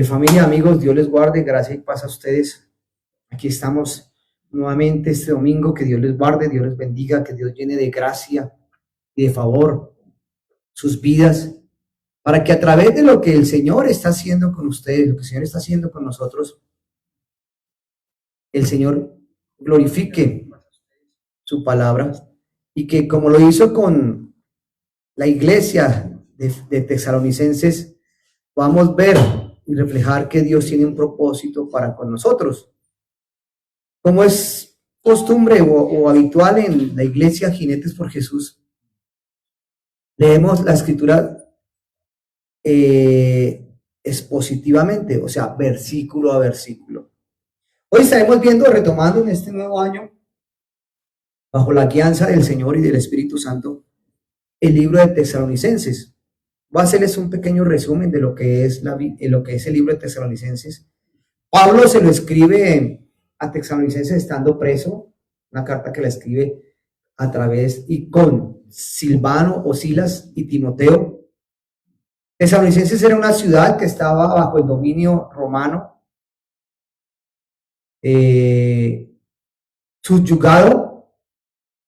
Familia, amigos, Dios les guarde, gracia y paz a ustedes. Aquí estamos nuevamente este domingo. Que Dios les guarde, Dios les bendiga, que Dios llene de gracia y de favor sus vidas, para que a través de lo que el Señor está haciendo con ustedes, lo que el Señor está haciendo con nosotros, el Señor glorifique su palabra, y que como lo hizo con la iglesia de Tesalonicenses, podamos ver y reflejar que Dios tiene un propósito para con nosotros. Como es costumbre o habitual en la iglesia Jinetes por Jesús, leemos la escritura expositivamente, o sea, versículo a versículo. Hoy estaremos viendo, retomando en este nuevo año, bajo la guianza del Señor y del Espíritu Santo, el libro de Tesalonicenses. Voy a hacerles un pequeño resumen de lo que es el libro de Tesalonicenses. Pablo se lo escribe a Tesalonicenses estando preso, una carta que la escribe a través y con Silvano o Silas y Timoteo. Tesalonicenses era una ciudad que estaba bajo el dominio romano, subyugado,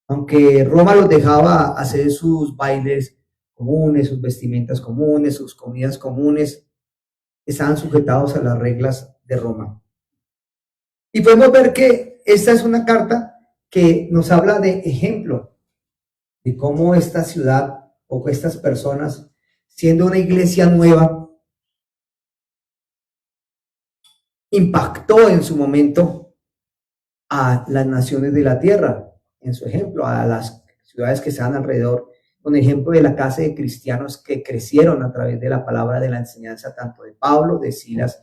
aunque Roma los dejaba hacer sus bailes comunes, sus vestimentas comunes, sus comidas comunes, estaban sujetados a las reglas de Roma. Y podemos ver que esta es una carta que nos habla de ejemplo de cómo esta ciudad o estas personas, siendo una iglesia nueva, impactó en su momento a las naciones de la tierra, en su ejemplo, a las ciudades que estaban alrededor, con ejemplo de la clase de cristianos que crecieron a través de la palabra, de la enseñanza tanto de Pablo, de Silas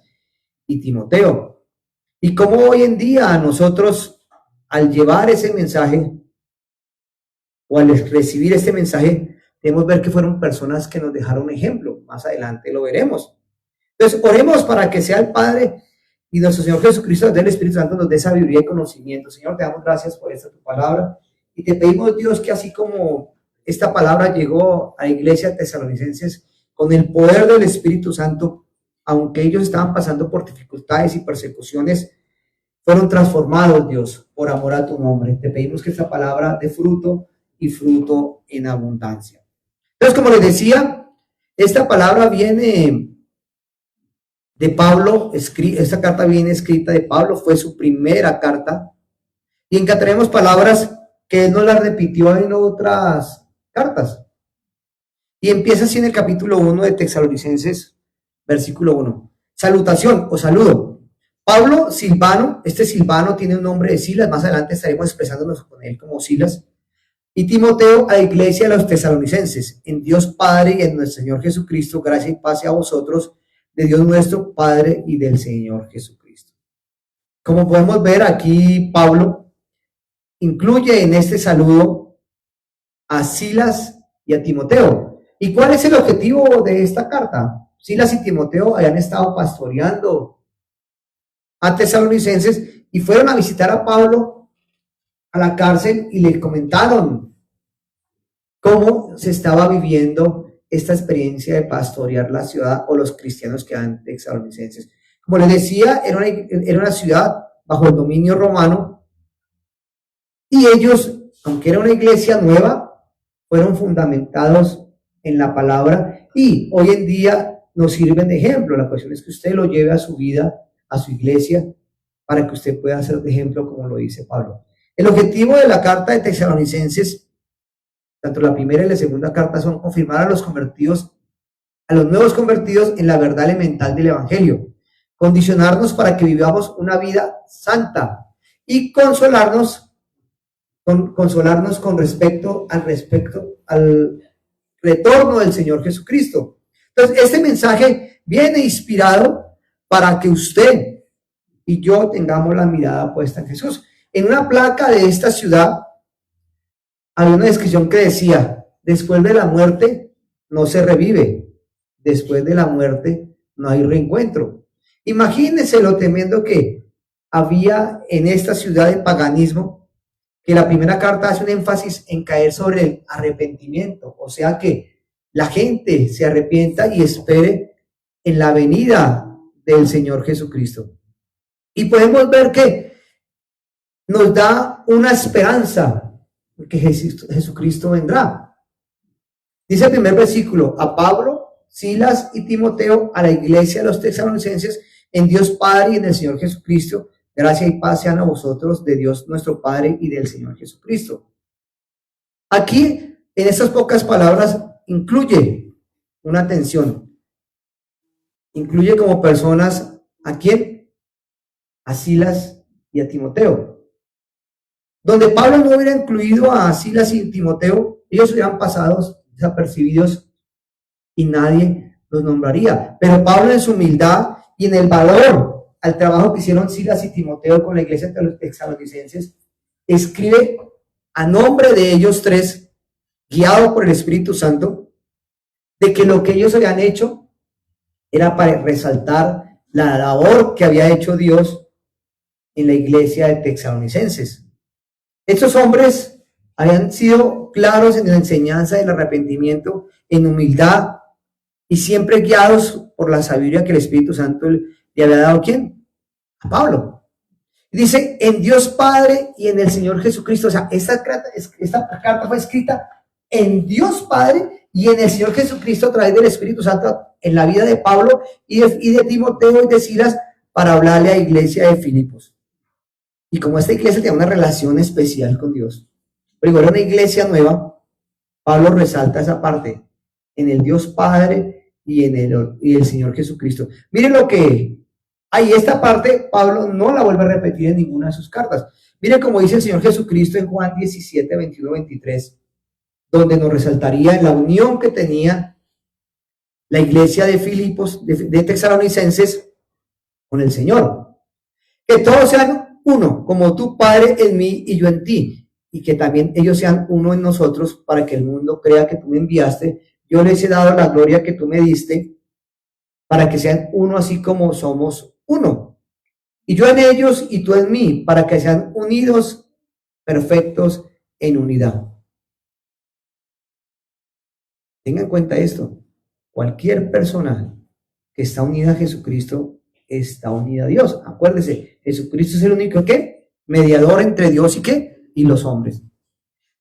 y Timoteo. Y como hoy en día nosotros, al llevar ese mensaje o al recibir este mensaje, debemos ver que fueron personas que nos dejaron ejemplo. Más adelante lo veremos. Entonces, oremos para que sea el Padre y nuestro Señor Jesucristo, del Espíritu Santo, nos dé sabiduría y conocimiento. Señor, te damos gracias por esta tu palabra y te pedimos, Dios, que así como esta palabra llegó a la iglesia de Tesalonicenses con el poder del Espíritu Santo, aunque ellos estaban pasando por dificultades y persecuciones, fueron transformados, Dios, por amor a tu nombre. Te pedimos que esta palabra dé fruto y fruto en abundancia. Entonces, como les decía, esta palabra viene de Pablo, esta carta viene escrita de Pablo, fue su primera carta, y encontraremos palabras que él no las repitió en otras cartas. Y empieza así en el capítulo 1 de Tesalonicenses, versículo 1. Salutación o saludo. Pablo, Silvano, este Silvano tiene un nombre de Silas, más adelante estaremos expresándonos con él como Silas, y Timoteo, a la iglesia de los tesalonicenses, en Dios Padre y en nuestro Señor Jesucristo, gracia y paz a vosotros, de Dios nuestro Padre y del Señor Jesucristo. Como podemos ver aquí, Pablo incluye en este saludo a Silas y a Timoteo. ¿Y cuál es el objetivo de esta carta? Silas y Timoteo habían estado pastoreando a tesalonicenses y fueron a visitar a Pablo a la cárcel y le comentaron cómo se estaba viviendo esta experiencia de pastorear la ciudad o los cristianos que eran tesalonicenses. Como les decía, era una ciudad bajo el dominio romano y ellos, aunque era una iglesia nueva, fueron fundamentados en la palabra y hoy en día nos sirven de ejemplo. La cuestión es que usted lo lleve a su vida, a su iglesia, para que usted pueda ser de ejemplo como lo dice Pablo. El objetivo de la carta de Tesalonicenses, tanto la primera y la segunda carta, son confirmar a los convertidos, a los nuevos convertidos en la verdad elemental del evangelio, condicionarnos para que vivamos una vida santa y consolarnos con respecto al retorno del Señor Jesucristo. Entonces, este mensaje viene inspirado para que usted y yo tengamos la mirada puesta en Jesús. En una placa de esta ciudad había una descripción que decía: después de la muerte no se revive, después de la muerte no hay reencuentro. Imagínense lo tremendo que había en esta ciudad de paganismo, que la primera carta hace un énfasis en caer sobre el arrepentimiento, o sea que la gente se arrepienta y espere en la venida del Señor Jesucristo. Y podemos ver que nos da una esperanza, que Jesucristo vendrá. Dice el primer versículo: a Pablo, Silas y Timoteo, a la iglesia de los tesalonicenses, en Dios Padre y en el Señor Jesucristo, gracia y paz sean a vosotros de Dios nuestro Padre y del Señor Jesucristo. Aquí, en estas pocas palabras, incluye una atención. Incluye como personas, ¿a quién? A Silas y a Timoteo. Donde Pablo no hubiera incluido a Silas y Timoteo, ellos hubieran pasado desapercibidos y nadie los nombraría. Pero Pablo, en su humildad y en el valor al trabajo que hicieron Silas y Timoteo con la iglesia de los tesalonicenses, escribe a nombre de ellos tres, guiado por el Espíritu Santo, de que lo que ellos habían hecho era para resaltar la labor que había hecho Dios en la iglesia de tesalonicenses. Estos hombres habían sido claros en la enseñanza del arrepentimiento, en humildad y siempre guiados por la sabiduría que el Espíritu Santo le había dado. ¿Quién? A Pablo. Dice: en Dios Padre y en el Señor Jesucristo. O sea, esta carta fue escrita en Dios Padre y en el Señor Jesucristo a través del Espíritu Santo en la vida de Pablo y de Timoteo y de Silas, para hablarle a la iglesia de Filipos. Y como esta iglesia tenía una relación especial con Dios, pero igual era una iglesia nueva, Pablo resalta esa parte, en el Dios Padre y en el Señor Jesucristo. Miren lo que hay, esta parte Pablo no la vuelve a repetir en ninguna de sus cartas. Miren cómo dice el Señor Jesucristo en Juan 17, 21, 23, donde nos resaltaría la unión que tenía la iglesia de Filipos, de tesalonicenses, con el Señor. Que todos sean uno, como tú, Padre, en mí y yo en ti, y que también ellos sean uno en nosotros, para que el mundo crea que tú me enviaste. Yo les he dado la gloria que tú me diste, para que sean uno así como somos uno. Y yo en ellos y tú en mí, para que sean unidos, perfectos en unidad. Tengan en cuenta esto. Cualquier persona que está unida a Jesucristo está unida a Dios. Acuérdese, Jesucristo es el único mediador entre Dios y los hombres.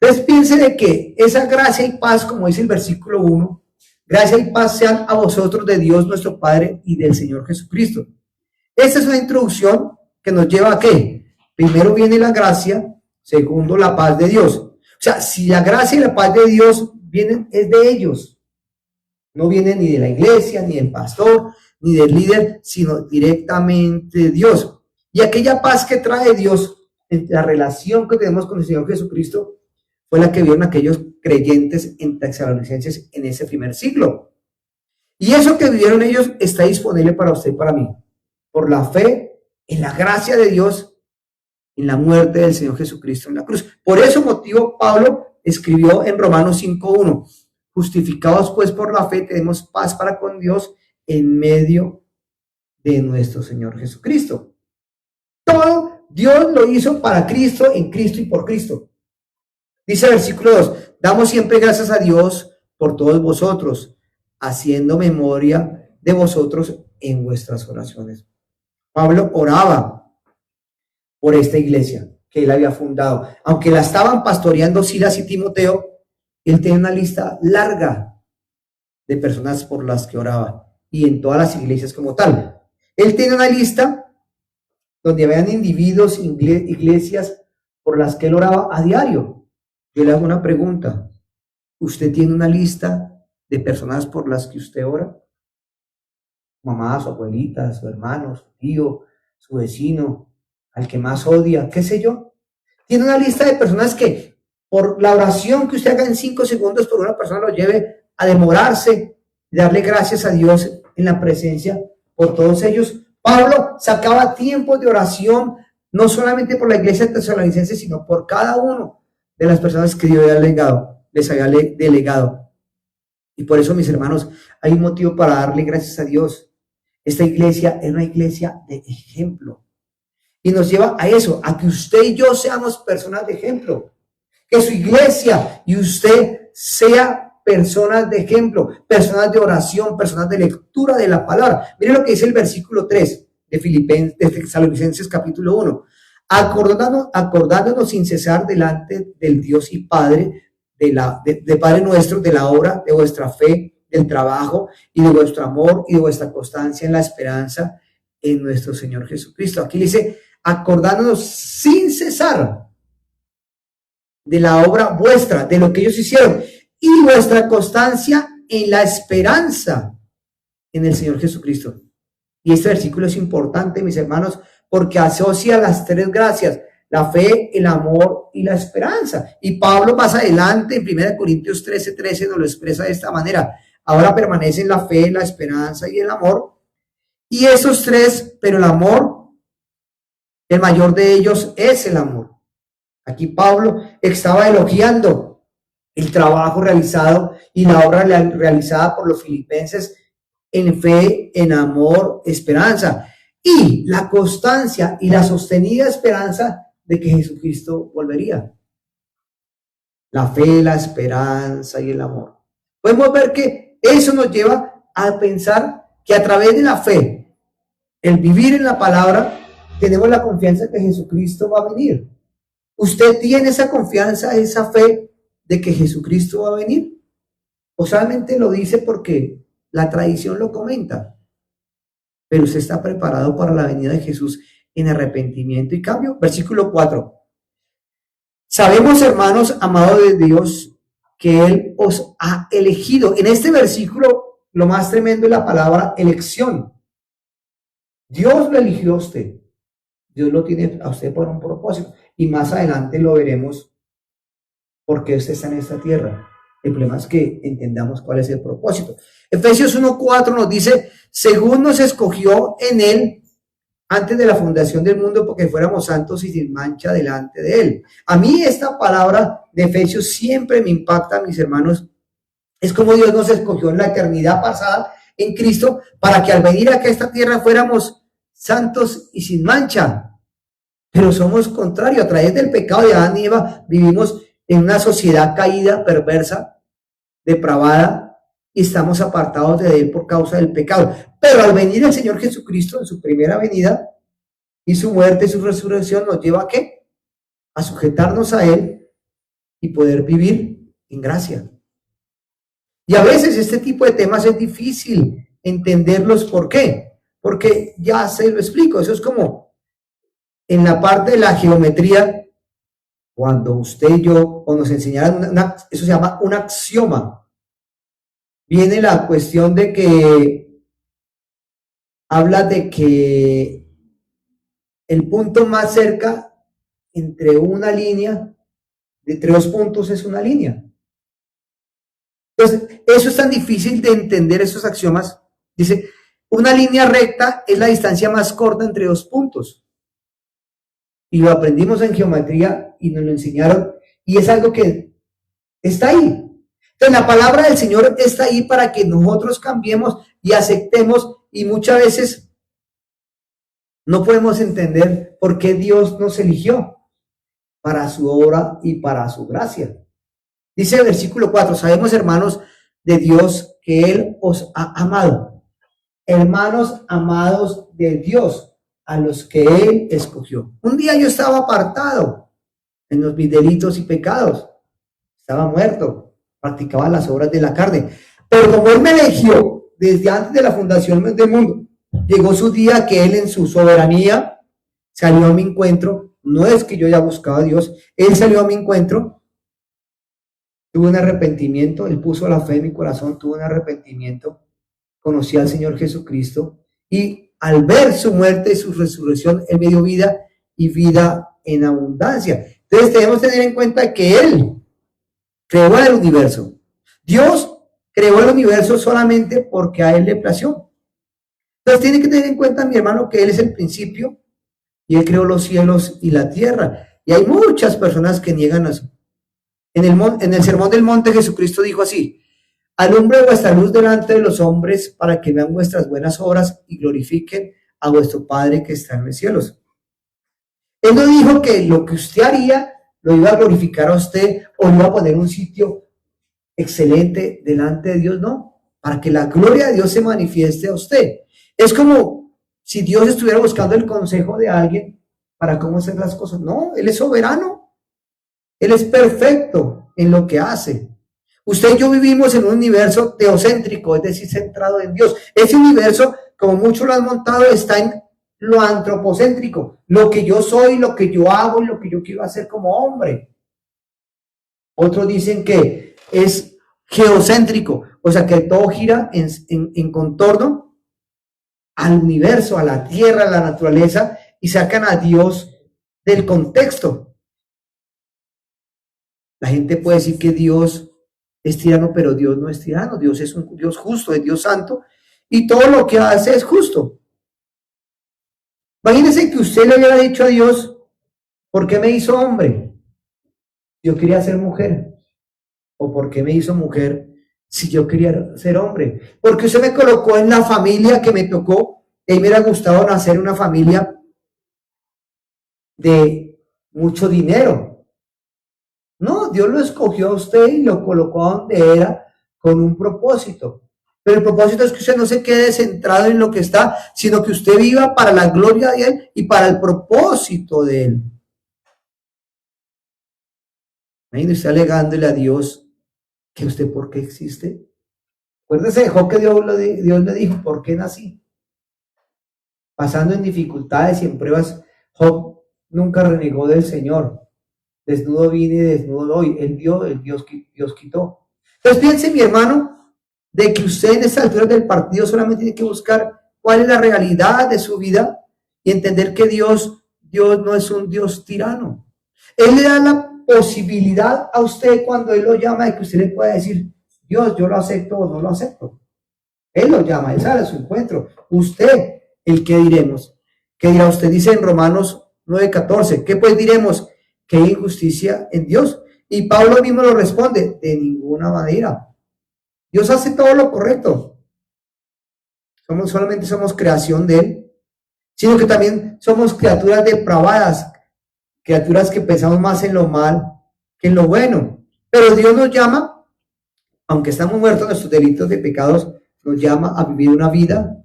Entonces piense de que esa gracia y paz, como dice el versículo 1, gracia y paz sean a vosotros de Dios nuestro Padre y del Señor Jesucristo. Esta es una introducción que nos lleva a ¿qué? Primero viene la gracia, segundo la paz de Dios. O sea, si la gracia y la paz de Dios vienen, es de ellos. No viene ni de la iglesia, ni del pastor, ni del líder, sino directamente de Dios. Y aquella paz que trae Dios, la relación que tenemos con el Señor Jesucristo, fue la que vieron aquellos creyentes en tesalonicenses en ese primer siglo. Y eso que vivieron ellos está disponible para usted y para mí, por la fe en la gracia de Dios, en la muerte del Señor Jesucristo en la cruz. Por ese motivo Pablo escribió en Romanos 5:1: justificados pues por la fe tenemos paz para con Dios en medio de nuestro Señor Jesucristo. Todo Dios lo hizo para Cristo, en Cristo y por Cristo. Dice el versículo 2: damos siempre gracias a Dios por todos vosotros, haciendo memoria de vosotros en vuestras oraciones. Pablo oraba por esta iglesia que él había fundado. Aunque la estaban pastoreando Silas y Timoteo, él tenía una lista larga de personas por las que oraba, y en todas las iglesias como tal. Él tiene una lista donde habían individuos, iglesias por las que él oraba a diario. Yo le hago una pregunta: ¿usted tiene una lista de personas por las que usted ora? Mamá, su abuelita, su hermano, su tío, su vecino, al que más odia, qué sé yo. Tiene una lista de personas que por la oración que usted haga en 5 segundos por una persona lo lleve a demorarse y darle gracias a Dios en la presencia por todos ellos. Pablo sacaba tiempos de oración, no solamente por la iglesia de tesalonicenses, sino por cada uno de las personas que Dios les había delegado. Y por eso, mis hermanos, hay un motivo para darle gracias a Dios. Esta iglesia es una iglesia de ejemplo. Y nos lleva a eso, a que usted y yo seamos personas de ejemplo. Que su iglesia y usted sea personas de ejemplo, personas de oración, personas de lectura de la palabra. Miren lo que dice el versículo 3 de Tesalonicenses capítulo 1. Acordándonos sin cesar delante del Dios y Padre, de Padre nuestro, de la obra de vuestra fe, del trabajo y de vuestro amor y de vuestra constancia en la esperanza en nuestro Señor Jesucristo. Aquí dice, acordándonos sin cesar de la obra vuestra, de lo que ellos hicieron, y vuestra constancia en la esperanza en el Señor Jesucristo. Y este versículo es importante, mis hermanos, porque asocia las tres gracias: la fe, el amor y la esperanza. Y Pablo más adelante, en 1 Corintios 13:13, nos lo expresa de esta manera: ahora permanecen la fe, la esperanza y el amor. Y esos tres, pero el amor, el mayor de ellos es el amor. Aquí Pablo estaba elogiando el trabajo realizado y la obra realizada por los filipenses en fe, en amor, esperanza, y la constancia y la sostenida esperanza de que Jesucristo volvería. La fe, la esperanza y el amor. Podemos ver que eso nos lleva a pensar que a través de la fe, el vivir en la palabra, tenemos la confianza de que Jesucristo va a venir. ¿Usted tiene esa confianza, esa fe de que Jesucristo va a venir? ¿O solamente lo dice porque la tradición lo comenta? Pero usted está preparado para la venida de Jesús en arrepentimiento y cambio. Versículo 4. Sabemos, hermanos, amados de Dios, que Él os ha elegido. En este versículo, lo más tremendo es la palabra elección. Dios lo eligió a usted. Dios lo tiene a usted por un propósito. Y más adelante lo veremos porque usted está en esta tierra. El problema es que entendamos cuál es el propósito. Efesios 1:4 nos dice, según nos escogió en Él antes de la fundación del mundo, porque fuéramos santos y sin mancha delante de Él. A mí esta palabra de Efesios siempre me impacta, mis hermanos. Es como Dios nos escogió en la eternidad pasada en Cristo para que al venir a esta tierra fuéramos santos y sin mancha. Pero somos contrarios. A través del pecado de Adán y Eva vivimos en una sociedad caída, perversa, depravada, y estamos apartados de Él por causa del pecado. Pero al venir el Señor Jesucristo en su primera venida, y su muerte y su resurrección nos lleva ¿a qué? A sujetarnos a Él y poder vivir en gracia. Y a veces este tipo de temas es difícil entenderlos. ¿Por qué? Porque ya se lo explico. Eso es como en la parte de la geometría, cuando usted y yo, o nos enseñaron, eso se llama un axioma. Viene la cuestión de que habla de que el punto más cerca entre una línea, entre dos puntos, es una línea. Entonces, eso es tan difícil de entender, esos axiomas. Dice, una línea recta es la distancia más corta entre dos puntos. Y lo aprendimos en geometría y nos lo enseñaron, y es algo que está ahí. Entonces, la palabra del Señor está ahí para que nosotros cambiemos y aceptemos, y muchas veces no podemos entender por qué Dios nos eligió para su obra y para su gracia. Dice el versículo 4, sabemos, hermanos de Dios, que Él os ha amado. Hermanos amados de Dios, a los que Él escogió. Un día yo estaba apartado en los mis delitos y pecados. Estaba muerto, practicaba las obras de la carne. Pero como Él me eligió desde antes de la fundación del mundo, llegó su día que Él en su soberanía salió a mi encuentro. No es que yo haya buscado a Dios, Él salió a mi encuentro. Tuve un arrepentimiento, Él puso la fe en mi corazón, tuve un arrepentimiento, conocí al Señor Jesucristo y al ver su muerte y su resurrección, Él me dio vida y vida en abundancia. Entonces debemos tener en cuenta que Él creó el universo. Dios creó el universo solamente porque a Él le plació. Entonces tiene que tener en cuenta, mi hermano, que Él es el principio y Él creó los cielos y la tierra. Y hay muchas personas que niegan eso. En el Sermón del Monte, Jesucristo dijo así: alumbre vuestra luz delante de los hombres para que vean vuestras buenas obras y glorifiquen a vuestro Padre que está en los cielos. Él no dijo que lo que usted haría lo iba a glorificar a usted o lo iba a poner en un sitio excelente delante de Dios, no, para que la gloria de Dios se manifieste a usted. Es como si Dios estuviera buscando el consejo de alguien para cómo hacer las cosas. No, Él es soberano, Él es perfecto en lo que hace. Usted y yo vivimos en un universo teocéntrico, es decir, centrado en Dios. Ese universo, como muchos lo han montado, está en lo antropocéntrico, lo que yo soy, lo que yo hago y lo que yo quiero hacer como hombre. Otros dicen que es geocéntrico, o sea que todo gira en contorno al universo, a la tierra, a la naturaleza, y sacan a Dios del contexto. La gente puede decir que Dios es tirano, pero Dios no es tirano. Dios es un Dios justo, es Dios santo, y todo lo que hace es justo. Imagínense que usted le hubiera dicho a Dios, ¿por qué me hizo hombre? Yo quería ser mujer. ¿O por qué me hizo mujer si yo quería ser hombre? Porque usted me colocó en la familia que me tocó, y me hubiera gustado nacer en una familia de mucho dinero. No, Dios lo escogió a usted y lo colocó a donde era con un propósito. Pero el propósito es que usted no se quede centrado en lo que está, sino que usted viva para la gloria de Él y para el propósito de Él. Imagínese usted alegándole a Dios que usted por qué existe. Acuérdese de Job, que Dios le dijo, ¿por qué nací? Pasando en dificultades y en pruebas, Job nunca renegó del Señor. Desnudo vine y desnudo hoy. Él dio, Dios quitó. Entonces piense, mi hermano, de que usted en esta altura del partido solamente tiene que buscar cuál es la realidad de su vida y entender que Dios no es un Dios tirano. Él le da la posibilidad a usted cuando Él lo llama de que usted le pueda decir, Dios, yo lo acepto o no lo acepto. Él lo llama, Él sale a su encuentro. Usted, el que diremos. ¿Qué dirá usted? Dice en Romanos 9:14, ¿qué pues diremos? Que hay injusticia en Dios. Y Pablo mismo lo responde, de ninguna manera. Dios hace todo lo correcto. Solamente somos creación de Él, sino que también somos criaturas depravadas, criaturas que pensamos más en lo mal que en lo bueno. Pero Dios nos llama, aunque estamos muertos en nuestros delitos de pecados, nos llama a vivir una vida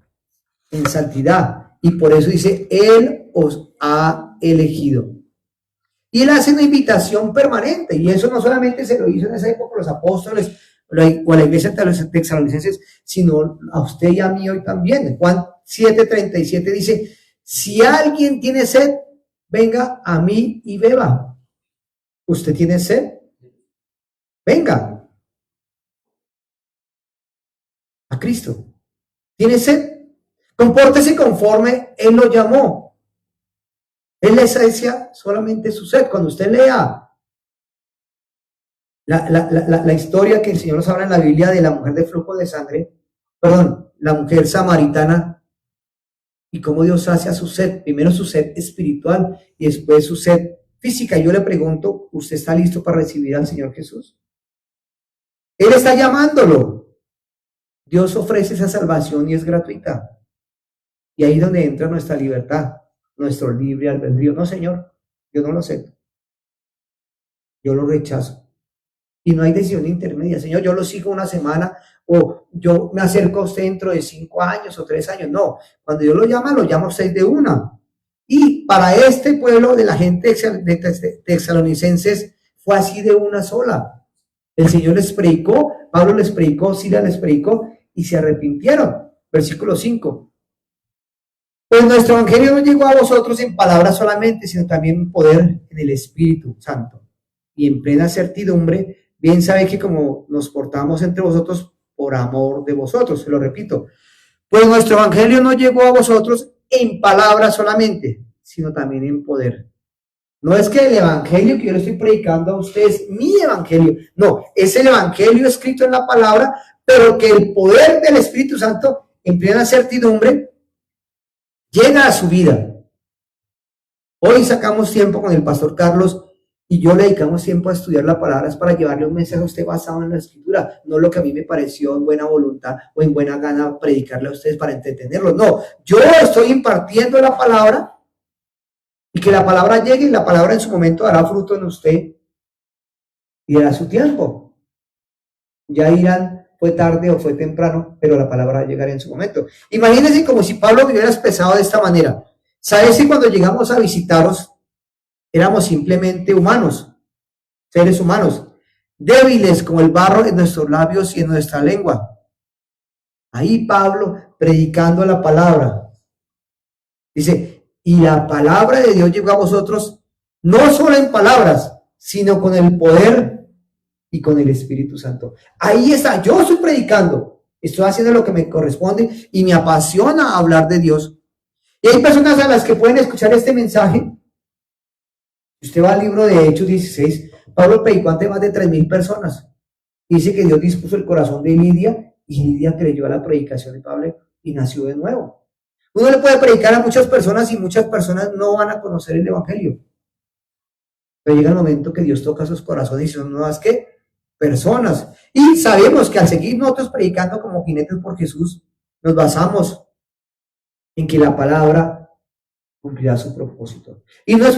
en santidad. Y por eso dice, Él os ha elegido. Y Él hace una invitación permanente. Y eso no solamente se lo hizo en esa época los apóstoles o a la iglesia de los tesalonicenses, sino a usted y a mí hoy también. Juan 7:37 dice, si alguien tiene sed, venga a mí y beba. ¿Usted tiene sed? Venga a Cristo. ¿Tiene sed? Compórtese conforme Él lo llamó. Él le sacia solamente su sed. Cuando usted lea la historia que el Señor nos habla en la Biblia de la mujer de flujo de sangre, perdón, la mujer samaritana, y cómo Dios sacia su sed, primero su sed espiritual y después su sed física. Yo le pregunto, ¿usted está listo para recibir al Señor Jesús? Él está llamándolo. Dios ofrece esa salvación y es gratuita. Y ahí es donde entra nuestra libertad, nuestro libre albedrío. No, Señor, yo no lo acepto. Yo lo rechazo. Y no hay decisión intermedia. Señor, yo lo sigo una semana o yo me acerco a usted dentro de 5 años o 3 años. No, cuando Dios lo llama a usted de una. Y para este pueblo de la gente de tesalonicenses fue así de una sola. El Señor les predicó, Pablo les predicó, Silas les predicó y se arrepintieron. Versículo 5. Pues nuestro evangelio no llegó a vosotros en palabras solamente, sino también en poder en el Espíritu Santo y en plena certidumbre. Bien sabéis que como nos portamos entre vosotros por amor de vosotros, se lo repito, pues nuestro evangelio no llegó a vosotros en palabras solamente, sino también en poder. No es que el evangelio que yo le estoy predicando a ustedes es mi evangelio, no, es el evangelio escrito en la palabra, pero que el poder del Espíritu Santo en plena certidumbre llega a su vida. Hoy sacamos tiempo con el pastor Carlos y yo le dedicamos tiempo a estudiar la palabra, es para llevarle un mensaje a usted basado en la escritura, no lo que a mí me pareció en buena voluntad o en buena gana predicarle a ustedes para entretenerlos. No, yo estoy impartiendo la palabra y que la palabra llegue y la palabra en su momento dará fruto en usted y dará su tiempo. Ya dirán, fue tarde o fue temprano, pero la palabra va a llegar en su momento. Imagínense como si Pablo me hubiera expresado de esta manera. ¿Sabes si cuando llegamos a visitaros éramos simplemente humanos, seres humanos, débiles como el barro en nuestros labios y en nuestra lengua? Ahí Pablo predicando la palabra. Dice, y la palabra de Dios llegó a vosotros no solo en palabras, sino con el poder y con el Espíritu Santo. Ahí está, yo estoy predicando, estoy haciendo lo que me corresponde y me apasiona hablar de Dios. Y hay personas a las que pueden escuchar este mensaje. Usted va al libro de Hechos 16, Pablo predicó ante más de 3,000 personas. Dice que Dios dispuso el corazón de Lidia y Lidia creyó a la predicación de Pablo y nació de nuevo. Uno le puede predicar a muchas personas y muchas personas no van a conocer el Evangelio. Pero llega el momento que Dios toca sus corazones y son nuevas ¿qué? Personas. Y sabemos que al seguir nosotros predicando como jinetes por Jesús, nos basamos en que la palabra cumplirá su propósito. Y no es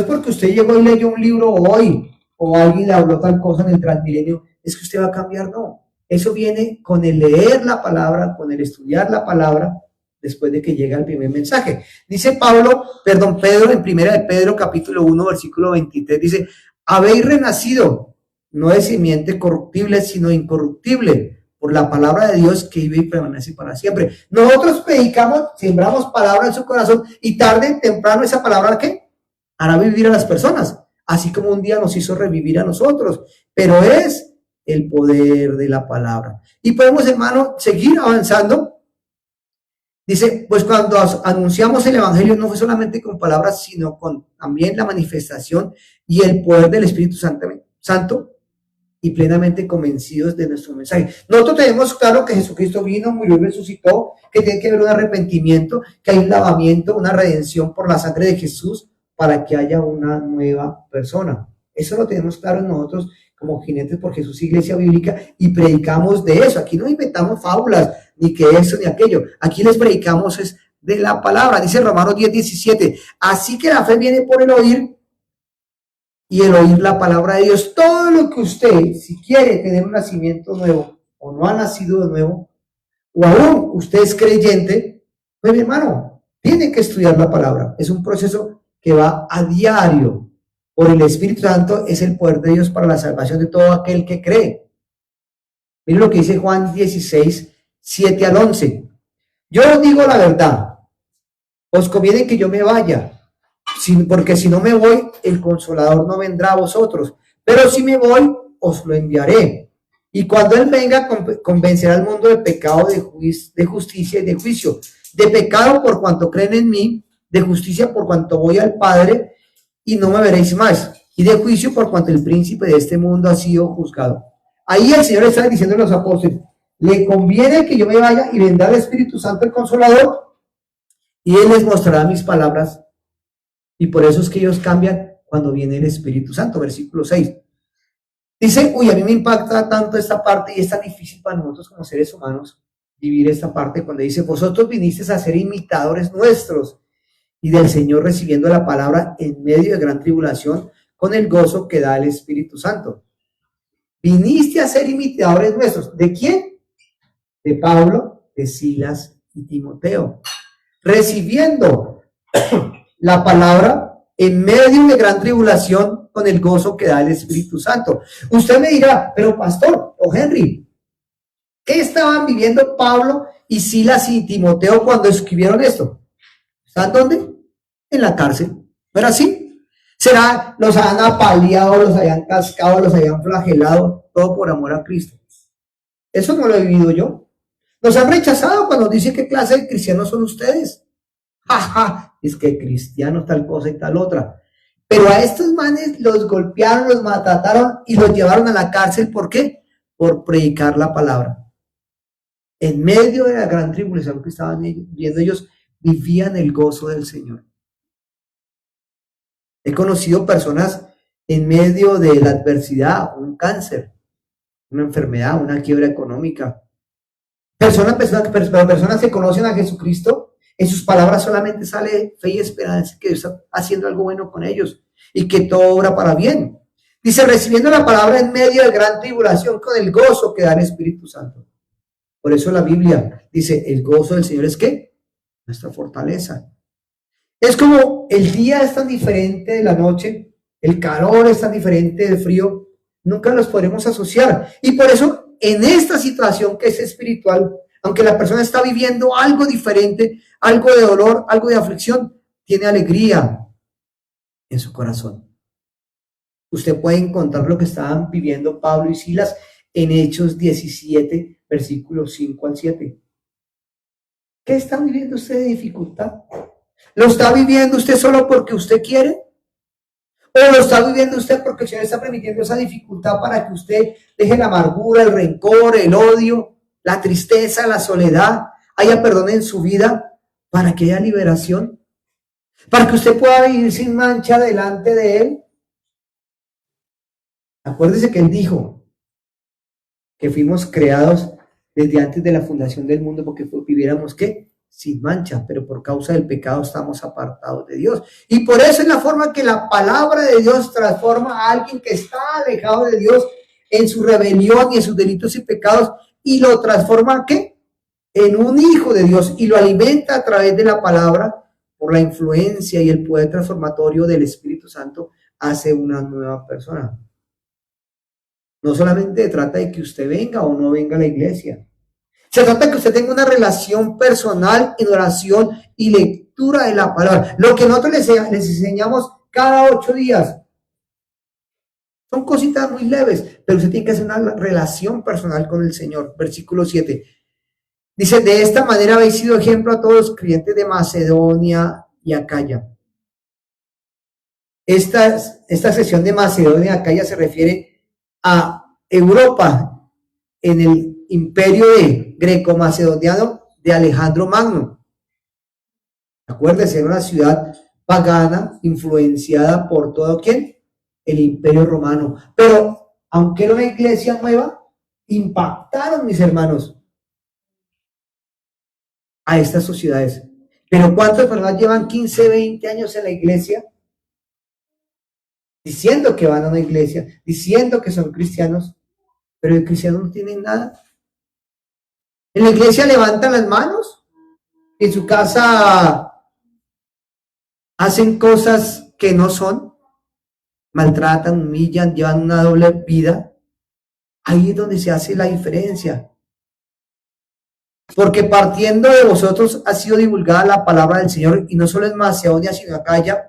porque usted llegó y leyó un libro hoy o alguien le habló tal cosa en el Transmilenio, es que usted va a cambiar, no. Eso viene con el leer la palabra, con el estudiar la palabra, después de que llega el primer mensaje. Dice Pedro, en primera de Pedro, capítulo 1, versículo 23, dice, habéis renacido, no de simiente corruptible, sino incorruptible, por la palabra de Dios que vive y permanece para siempre. Nosotros predicamos, sembramos palabra en su corazón y tarde o temprano esa palabra ¿qué? Hará vivir a las personas, así como un día nos hizo revivir a nosotros, pero es el poder de la palabra. Y podemos, hermano, seguir avanzando. Dice, pues cuando anunciamos el Evangelio no fue solamente con palabras, sino con también la manifestación y el poder del Espíritu Santo y plenamente convencidos de nuestro mensaje. Nosotros tenemos claro que Jesucristo vino, murió y resucitó, que tiene que haber un arrepentimiento, que hay un lavamiento, una redención por la sangre de Jesús para que haya una nueva persona. Eso lo tenemos claro en nosotros como jinetes por Jesús, Iglesia Bíblica, y predicamos de eso. Aquí no inventamos fábulas, ni que eso ni aquello. Aquí les predicamos es de la palabra. Dice Romanos 10:17. Así que la fe viene por el oír y el oír la palabra de Dios. Todo lo que usted, si quiere tener un nacimiento nuevo o no ha nacido de nuevo, o aún usted es creyente, pues mi hermano, tiene que estudiar la palabra. Es un proceso que va a diario. Por el Espíritu Santo es el poder de Dios para la salvación de todo aquel que cree. Miren lo que dice Juan 16:7-11. Yo os digo la verdad, os conviene que yo me vaya, porque si no me voy, el Consolador no vendrá a vosotros, pero si me voy, os lo enviaré. Y cuando Él venga, convencerá al mundo de pecado, de justicia y de juicio. De pecado por cuanto creen en mí, de justicia por cuanto voy al Padre y no me veréis más, y de juicio por cuanto el príncipe de este mundo ha sido juzgado. Ahí el Señor está diciendo a los apóstoles, le conviene que yo me vaya y vendrá el Espíritu Santo, el Consolador, y Él les mostrará mis palabras. Y por eso es que ellos cambian cuando viene el Espíritu Santo. Versículo 6. Dice, a mí me impacta tanto esta parte y es tan difícil para nosotros como seres humanos vivir esta parte cuando dice, vosotros vinisteis a ser imitadores nuestros y del Señor, recibiendo la palabra en medio de gran tribulación con el gozo que da el Espíritu Santo. Viniste a ser imitadores nuestros. ¿De quién? De Pablo, de Silas y Timoteo. Recibiendo la palabra en medio de gran tribulación con el gozo que da el Espíritu Santo. Usted me dirá, pero pastor o Henry, ¿qué estaban viviendo Pablo y Silas y Timoteo cuando escribieron esto? ¿Están dónde? En la cárcel. ¿No era así? ¿Será los habían apaleado, los habían cascado, los habían flagelado, todo por amor a Cristo? Eso no lo he vivido yo. Nos han rechazado cuando dicen qué clase de cristianos son ustedes. Jaja, es que cristianos tal cosa y tal otra. Pero a estos manes los golpearon, los maltrataron y los llevaron a la cárcel. ¿Por qué? Por predicar la palabra. En medio de la gran tribulación que estaban viendo ellos, vivían el gozo del Señor. He conocido personas en medio de la adversidad, un cáncer, una enfermedad, una quiebra económica. Personas que conocen a Jesucristo, en sus palabras solamente sale fe y esperanza, que Dios está haciendo algo bueno con ellos y que todo obra para bien. Dice, recibiendo la palabra en medio de gran tribulación con el gozo que da el Espíritu Santo. Por eso la Biblia dice, el gozo del Señor es ¿qué? Nuestra fortaleza. Es como el día es tan diferente de la noche, el calor es tan diferente del frío, nunca los podremos asociar. Y por eso, en esta situación que es espiritual, aunque la persona está viviendo algo diferente, algo de dolor, algo de aflicción, tiene alegría en su corazón. Usted puede encontrar lo que estaban viviendo Pablo y Silas en Hechos 17, versículos 5 al 7. ¿Qué está viviendo usted de dificultad? ¿Lo está viviendo usted solo porque usted quiere? ¿O lo está viviendo usted porque el Señor está permitiendo esa dificultad para que usted deje la amargura, el rencor, el odio, la tristeza, la soledad, haya perdón en su vida, para que haya liberación? Para que usted pueda vivir sin mancha delante de Él. Acuérdese que Él dijo que fuimos creados desde antes de la fundación del mundo porque viviéramos ¿qué? Sin mancha, pero por causa del pecado estamos apartados de Dios. Y por eso es la forma que la palabra de Dios transforma a alguien que está alejado de Dios en su rebelión y en sus delitos y pecados y lo transforma ¿qué? En un hijo de Dios y lo alimenta a través de la palabra por la influencia y el poder transformatorio del Espíritu Santo hace una nueva persona. No solamente se trata de que usted venga o no venga a la iglesia. Se trata de que usted tenga una relación personal en oración y lectura de la palabra. Lo que nosotros les enseñamos cada 8 días. Son cositas muy leves, pero usted tiene que hacer una relación personal con el Señor. Versículo 7. Dice, de esta manera habéis sido ejemplo a todos los creyentes de Macedonia y Acaya. Esta sesión de Macedonia y Acaya se refiere a Europa en el imperio de greco-macedoniano de Alejandro Magno. Acuérdense, era una ciudad pagana influenciada por todo ¿quién? El imperio romano. Pero aunque era una iglesia nueva, impactaron, mis hermanos, a estas sociedades. Pero ¿cuántas personas llevan 15, 20 años en la iglesia? Diciendo que van a una iglesia, diciendo que son cristianos, pero el cristiano no tiene nada. En la iglesia levantan las manos, en su casa hacen cosas que no son, maltratan, humillan, llevan una doble vida. Ahí es donde se hace la diferencia. Porque partiendo de vosotros ha sido divulgada la palabra del Señor, y no solo en Macedonia, sino en Acaya,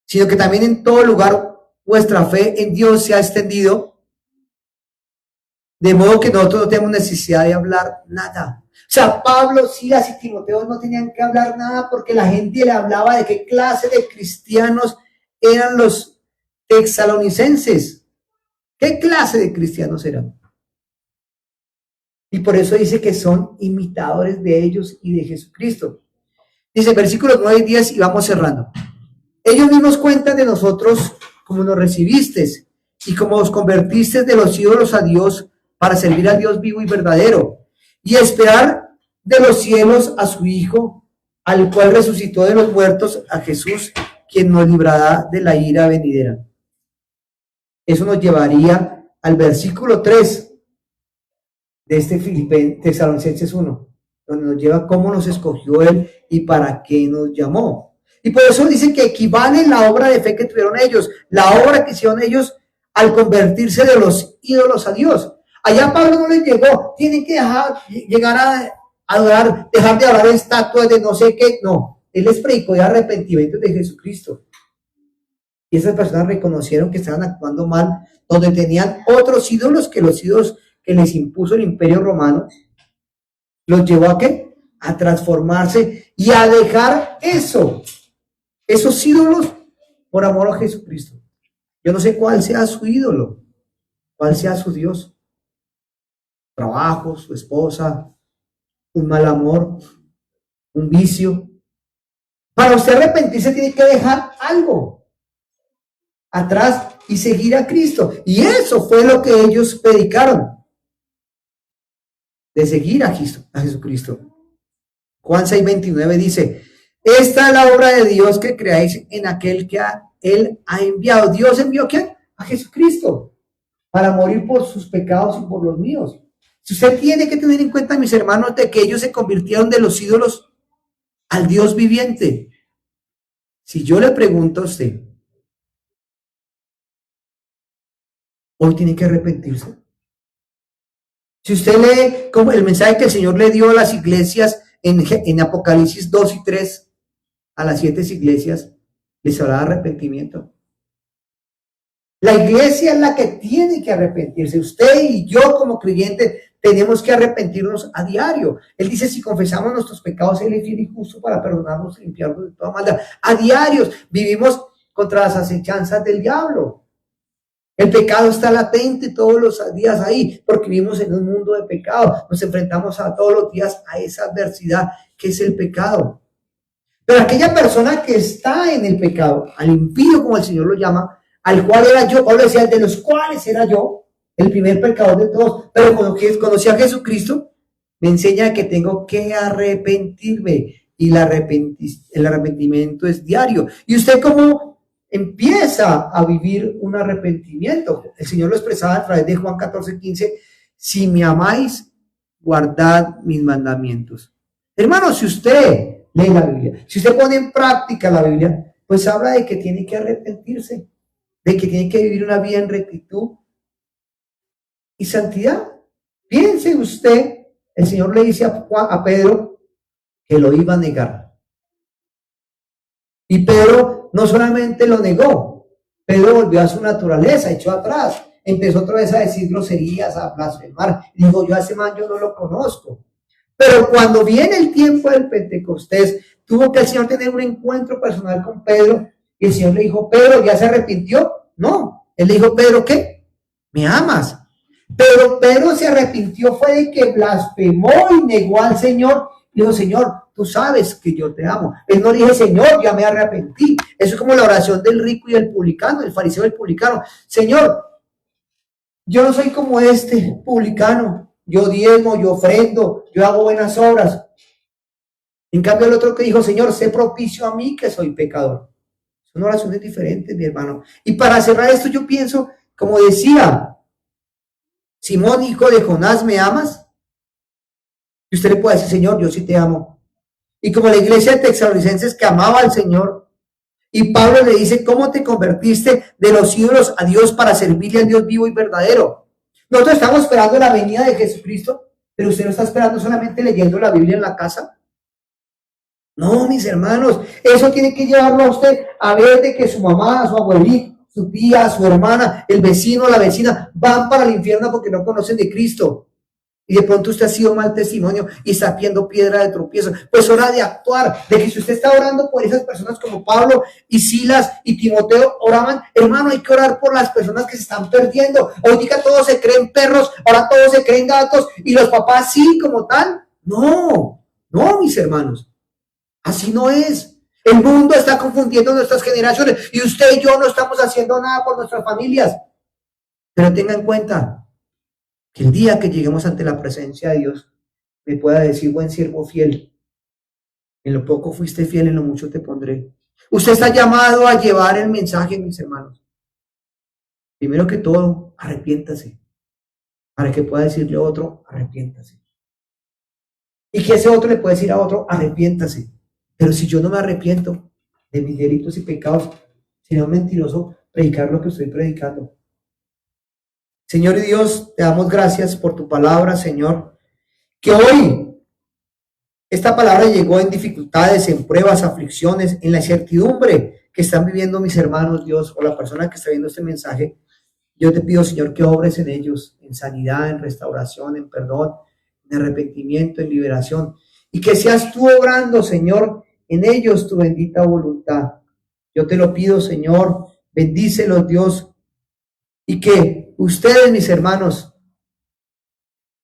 sino que también en todo lugar vuestra fe en Dios se ha extendido, de modo que nosotros no tenemos necesidad de hablar nada. O sea, Pablo, Silas y Timoteo no tenían que hablar nada porque la gente le hablaba de qué clase de cristianos eran los tesalonicenses. ¿Qué clase de cristianos eran? Y por eso dice que son imitadores de ellos y de Jesucristo. Dice versículos 9 y 10 y vamos cerrando. Ellos mismos cuentan de nosotros como nos recibisteis y como os convertisteis de los ídolos a Dios para servir al Dios vivo y verdadero y esperar de los cielos a su Hijo, al cual resucitó de los muertos, a Jesús, quien nos librará de la ira venidera. Eso nos llevaría al versículo 3 de este Tesalonicenses 1, donde nos lleva cómo nos escogió Él y para qué nos llamó. Y por eso dice que equivale la obra de fe que tuvieron ellos, la obra que hicieron ellos al convertirse de los ídolos a Dios. Allá Pablo no les llegó, tienen que llegar a adorar, dejar de adorar estatuas de no sé qué. No, Él les predicó de arrepentimiento de Jesucristo. Y esas personas reconocieron que estaban actuando mal, donde tenían otros ídolos que los ídolos que les impuso el imperio romano. ¿Los llevó a qué? A transformarse y a dejar esos ídolos por amor a Jesucristo. Yo no sé cuál sea su ídolo, cuál sea su Dios. Trabajo, su esposa, un mal amor, un vicio. Para usted arrepentirse tiene que dejar algo atrás y seguir a Cristo. Y eso fue lo que ellos predicaron, de seguir a Jesucristo. Juan 6:29 dice: esta es la obra de Dios, que creáis en aquel que Él ha enviado. ¿Dios envió quién? A Jesucristo, para morir por sus pecados y por los míos. Si usted tiene que tener en cuenta, mis hermanos, de que ellos se convirtieron de los ídolos al Dios viviente. Si yo le pregunto a usted, hoy tiene que arrepentirse. Si usted lee como el mensaje que el Señor le dio a las iglesias en Apocalipsis 2 y 3, a las 7 iglesias, les habla de arrepentimiento. La iglesia es la que tiene que arrepentirse. Usted y yo como creyentes tenemos que arrepentirnos a diario. Él dice, si confesamos nuestros pecados, Él es fiel y justo para perdonarnos y limpiarnos de toda maldad. A diario vivimos contra las acechanzas del diablo. El pecado está latente todos los días ahí, porque vivimos en un mundo de pecado. Nos enfrentamos todos los días a esa adversidad que es el pecado. Pero aquella persona que está en el pecado, al impío como el Señor lo llama, al cual era yo, Pablo decía, de los cuales era yo, el primer pecador de todos, pero cuando conocí a Jesucristo, me enseña que tengo que arrepentirme, y el arrepentimiento es diario. ¿Y usted cómo empieza a vivir un arrepentimiento? El Señor lo expresaba a través de Juan 14:15, si me amáis, guardad mis mandamientos. Hermano, si usted lee la Biblia, si usted pone en práctica la Biblia, pues habla de que tiene que arrepentirse, de que tiene que vivir una vida en rectitud y santidad. Piense usted, el Señor le dice a Pedro que lo iba a negar. Y Pedro no solamente lo negó, Pedro volvió a su naturaleza, echó atrás, empezó otra vez a decir groserías, a blasfemar. Dijo, yo a ese man yo no lo conozco. Pero cuando viene el tiempo del Pentecostés, tuvo que el Señor tener un encuentro personal con Pedro, y el Señor le dijo, Pedro, ¿ya se arrepintió? No. Él le dijo, Pedro, ¿qué? ¿Me amas? Pero Pedro se arrepintió, fue de que blasfemó y negó al Señor. Dijo, Señor, tú sabes que yo te amo. Él no dije, Señor, ya me arrepentí. Eso es como la oración del rico y del publicano, el fariseo y el publicano. Señor, yo no soy como este publicano. Yo diezmo, yo ofrendo, yo hago buenas obras. En cambio, el otro que dijo, Señor, sé propicio a mí que soy pecador. Son oraciones diferentes, mi hermano. Y para cerrar esto, yo pienso, como decía Simón, hijo de Jonás, ¿me amas? Y usted le puede decir, Señor, yo sí te amo. Y como la iglesia de Tesalonicenses que amaba al Señor, y Pablo le dice, ¿cómo te convertiste de los ídolos a Dios para servirle al Dios vivo y verdadero? Nosotros estamos esperando la venida de Jesucristo, pero usted no está esperando solamente leyendo la Biblia en la casa. No, mis hermanos, eso tiene que llevarlo a usted a ver de que su mamá, su abuelita, su tía, su hermana, el vecino, la vecina, van para el infierno porque no conocen de Cristo. Y de pronto usted ha sido mal testimonio y está viendo piedra de tropiezo. Pues hora de actuar, de que si usted está orando por esas personas como Pablo y Silas y Timoteo oraban, hermano, hay que orar por las personas que se están perdiendo. Hoy día todos se creen perros, ahora todos se creen gatos y los papás sí como tal. No, no, mis hermanos. Así no es. El mundo está confundiendo nuestras generaciones y usted y yo no estamos haciendo nada por nuestras familias. Pero tenga en cuenta que el día que lleguemos ante la presencia de Dios, me pueda decir, buen siervo fiel, en lo poco fuiste fiel, en lo mucho te pondré. Usted está llamado a llevar el mensaje, mis hermanos. Primero que todo, arrepiéntase, para que pueda decirle a otro, arrepiéntase. Y que ese otro le puede decir a otro, arrepiéntase. Pero si yo no me arrepiento de mis delitos y pecados, sería un mentiroso predicar lo que estoy predicando. Señor y Dios, te damos gracias por tu palabra, Señor, que hoy esta palabra llegó en dificultades, en pruebas, aflicciones, en la incertidumbre que están viviendo mis hermanos, Dios, o la persona que está viendo este mensaje. Yo te pido, Señor, que obres en ellos, en sanidad, en restauración, en perdón, en arrepentimiento, en liberación, y que seas tú obrando, Señor, en ellos tu bendita voluntad. Yo te lo pido, Señor, bendícelos, Dios, y que ustedes, mis hermanos,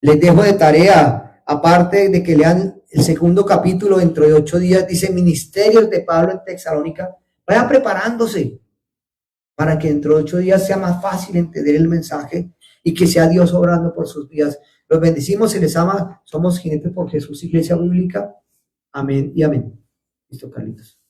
les dejo de tarea, aparte de que lean el segundo capítulo dentro de 8 días, dice Ministerios de Pablo en Tesalónica, vayan preparándose para que dentro de 8 días sea más fácil entender el mensaje y que sea Dios obrando por sus vidas. Los bendecimos, se les ama, somos Jinetes por Jesús, Iglesia Bíblica. Amén y amén. Listo, Carlitos.